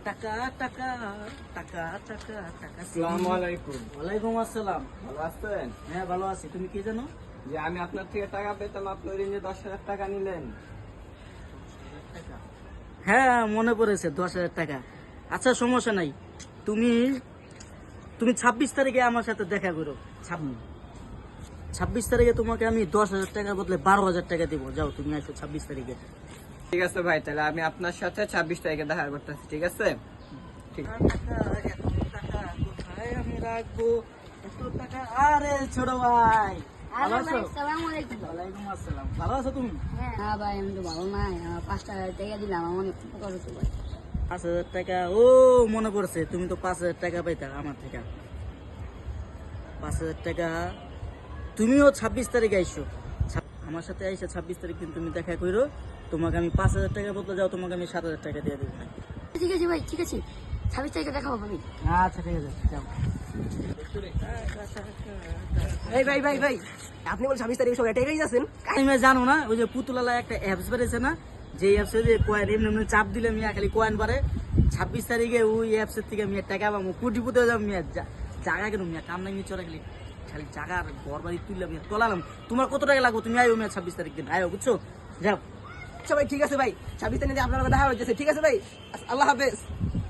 টাকা টাকা টাকা টাকা টাকা। আসসালামু আলাইকুম। ওয়ালাইকুম আসসালাম। ভালো আছেন? হ্যাঁ ভালো আছি, তুমি কি জানো? যে আমি আপনার থেকে টাকা পেতাম, আপনি ওই ঋণে 10,000 টাকা নিলেন। হ্যাঁ মনে পড়েছে, 10,000 টাকা। আচ্ছা সমস্যা নাই, তুমি তুমি 26 তারিখে আমার সাথে দেখা করো। 26 তারিখে তোমাকে আমি 10,000 টাকার বদলে 12,000 টাকা দিব। যাও তুমি আসো 26 তারিখে। ঠিক আছে ভাই, তাহলে আমি আপনার সাথে 26 তারিখে দেখা করতেছি। ঠিক আছে? ঠিক। টাকা কোথায় আমি রাখবো এত টাকা? আরে ছোট ভাই ভালো আছো? আসসালামু আলাইকুম। ওয়ালাইকুম আসসালাম। ভালো আছো তুমি? হ্যাঁ ভাই, আমি তো ভালো নাই। আমার 5 টাকা টাকা দিলাম, আমার অনেক উপকার হতো ভাই। 5,000 টাকা? ও মনে পড়ছে, তুমি তো 5,000 টাকা পাইতা আমার থেকে। 5,000 টাকা তুমিও 26 তারিখে আইসো। আমার সাথে আইসা 26 তারিখ দিন তুমি দেখা করো। তোমাকে আমি 5,000 টাকা বদলে যাও, তোমাকে আমি 7,000 টাকা দিয়ে দেবো। ঠিক আছে ভাই, ঠিক আছে। 26 তারিখে দেখাবো ভাবি। আচ্ছা ঠিক আছে, যাও। এই ভাই ভাই ভাই, আপনি বল 26 তারিখে সব এটাই যাচ্ছেন? আমি জানো না, ওই যে পুতুলালা একটা অ্যাপস বেড়েছে না, যে অ্যাপসে যে কয়েন এমনি এমনি চাপ দিলে মিয়া খালি কয়েন পারে। 26 তারিখে ওই অ্যাপসের থেকে মিয়া টাকা পাবো, কোটিপতি হয়ে যাবো মিয়া। জায়গা কেন মিয়া, কাম নাই চড়া খালি খালি জায়গার ঘর বাড়ি তুললাম মিয়া, তোলালাম। তোমার কত টাকা লাগবে? তুমি আয়ো মিয়া 26 তারিখ দিন আয়ো, বুঝছো? যাও। আচ্ছা ভাই, ঠিক আছে ভাই, 26 তারিখে আপনার দেখা হয়েছে। ঠিক আছে ভাই, আল্লাহ হাফেজ।